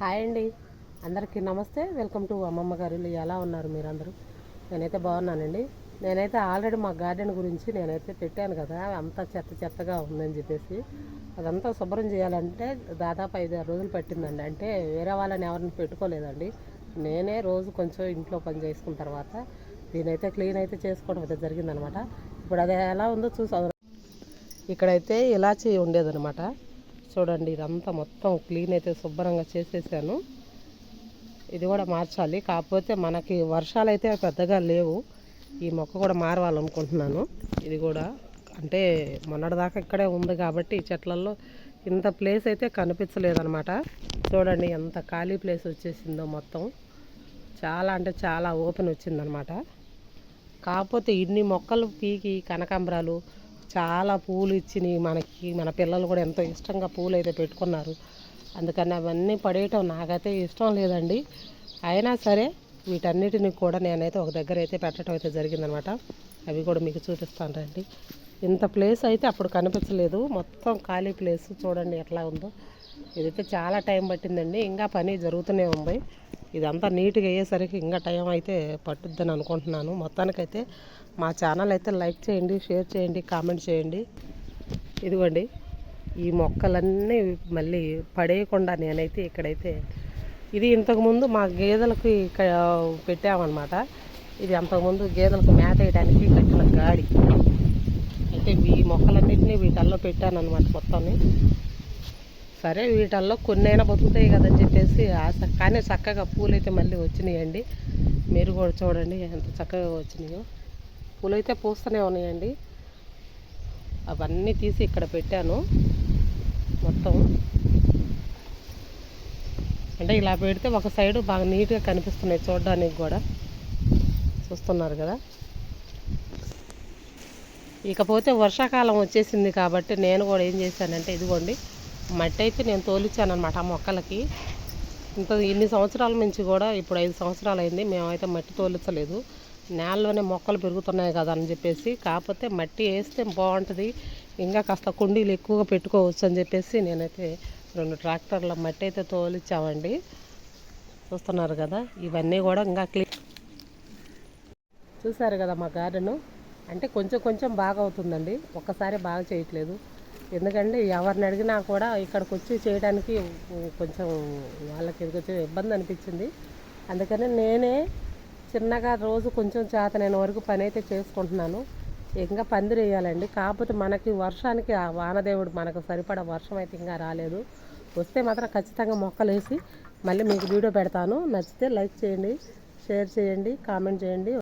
Hi అండి, అందరికీ నమస్తే. వెల్కమ్ టు అమ్మమ్మ గారు. ఎలా ఉన్నారు మీరందరూ? నేనైతే బాగున్నానండి. నేనైతే ఆల్రెడీ మా గార్డెన్ గురించి నేనైతే పెట్టాను కదా, అంతా చెత్త చెత్తగా ఉందని చెప్పేసి అదంతా శుభ్రం చేయాలంటే దాదాపు 5-6 రోజులు పట్టిందండి. అంటే వేరే వాళ్ళని ఎవరిని పెట్టుకోలేదండి, నేనే రోజు కొంచెం ఇంట్లో పని చేసుకున్న తర్వాత దీనైతే క్లీన్ అయితే చేసుకోవడం అయితే జరిగిందనమాట. ఇప్పుడు అది ఎలా ఉందో చూసి ఇక్కడైతే ఇలాచి ఉండేదనమాట. చూడండి, ఇదంతా మొత్తం క్లీన్ అయితే శుభ్రంగా చేసేసాను. ఇది కూడా మార్చాలి, కాకపోతే మనకి వర్షాలు అయితే పెద్దగా లేవు. ఈ మొక్క కూడా మారవాలనుకుంటున్నాను. ఇది కూడా అంటే మొన్నటిదాకా ఇక్కడే ఉంది కాబట్టి ఈ చెట్లల్లో ఇంత ప్లేస్ అయితే కనిపించలేదన్నమాట. చూడండి ఎంత ఖాళీ ప్లేస్ వచ్చేసిందో, మొత్తం చాలా అంటే చాలా ఓపెన్ వచ్చిందనమాట. కాకపోతే ఇన్ని మొక్కలు పీకి కనకాంబరాలు చాలా పూలు ఇచ్చినాయి మనకి. మన పిల్లలు కూడా ఎంతో ఇష్టంగా పూలు అయితే పెట్టుకున్నారు. అందుకని అవన్నీ పడేయటం నాకైతే ఇష్టం లేదండి. అయినా సరే వీటన్నిటిని కూడా నేనైతే ఒక దగ్గర అయితే పెట్టడం అయితే జరిగిందనమాట. అవి కూడా మీకు చూపిస్తాను రండి. ఇంత ప్లేస్ అయితే అప్పుడు కనిపించలేదు, మొత్తం ఖాళీ ప్లేస్ చూడండి ఎట్లా ఉందో. ఇదైతే చాలా టైం పట్టిందండి, ఇంకా పని జరుగుతూనే ఉంది. ఇదంతా నీట్గా అయ్యేసరికి ఇంకా టైం అయితే పట్టుద్దని అనుకుంటున్నాను. మొత్తానికైతే మా ఛానల్ అయితే లైక్ చేయండి, షేర్ చేయండి, కామెంట్ చేయండి. ఇదిగోండి ఈ మొక్కలన్నీ మళ్ళీ పడేయకుండా నేనైతే ఇక్కడైతే ఇది ఇంతకుముందు మా గేదెలకి పెట్టామన్నమాట. ఇది అంతకుముందు గేదెలకు మేత వేయడానికి కట్టిన గాడి. అయితే ఈ మొక్కలన్నింటినీ వీటల్లో పెట్టానన్నమాట మొత్తాన్ని. సరే వీటల్లో కొన్నైనా బతుకుతాయి కదని చెప్పేసి ఆశ. కానీ చక్కగా పూలు అయితే మళ్ళీ వచ్చినాయండి. మీరు కూడా చూడండి ఎంత చక్కగా వచ్చినాయో. పూలు అయితే పూస్తూనే ఉన్నాయండి. అవన్నీ తీసి ఇక్కడ పెట్టాను మొత్తం. అంటే ఇలా పెడితే ఒక సైడు బాగా నీట్గా కనిపిస్తున్నాయి చూడడానికి కూడా. చూస్తున్నారు కదా. ఇకపోతే వర్షాకాలం వచ్చేసింది కాబట్టి నేను కూడా ఏం చేశానంటే ఇదిగోండి మట్టి అయితే నేను తోలిచ్చాను అనమాట ఆ మొక్కలకి. ఇన్ని సంవత్సరాల నుంచి కూడా ఇప్పుడు 5 సంవత్సరాలు అయింది మేమైతే మట్టి తోలించలేదు. నేలలోనే మొక్కలు పెరుగుతున్నాయి కదా అని చెప్పేసి. కాకపోతే మట్టి వేస్తే బాగుంటుంది, ఇంకా కాస్త కుండీలు ఎక్కువగా పెట్టుకోవచ్చు అని చెప్పేసి నేనైతే 2 ట్రాక్టర్ల మట్టి అయితే తోలిచ్చామండి. చూస్తున్నారు కదా. ఇవన్నీ కూడా ఇంకా చూసారు కదా మా గార్డెను. అంటే కొంచెం కొంచెం బాగా అవుతుందండి, ఒక్కసారి బాగా చేయట్లేదు. ఎందుకంటే ఎవరిని అడిగినా కూడా ఇక్కడికి వచ్చి చేయడానికి కొంచెం వాళ్ళకి కొంచెం ఇబ్బంది అనిపించింది. అందుకని నేనే చిన్నగా రోజు కొంచెం చేతనైన వరకు పని అయితే చేసుకుంటున్నాను. ఇంకా పందిరి వేయాలండి. కాకపోతే మనకి వర్షానికి ఆ వానదేవుడు మనకు సరిపడా వర్షం అయితే ఇంకా రాలేదు. వస్తే మాత్రం ఖచ్చితంగా మొక్కలు వేసి మళ్ళీ మీకు వీడియో పెడతాను. నచ్చితే లైక్ చేయండి, షేర్ చేయండి, కామెంట్ చేయండి.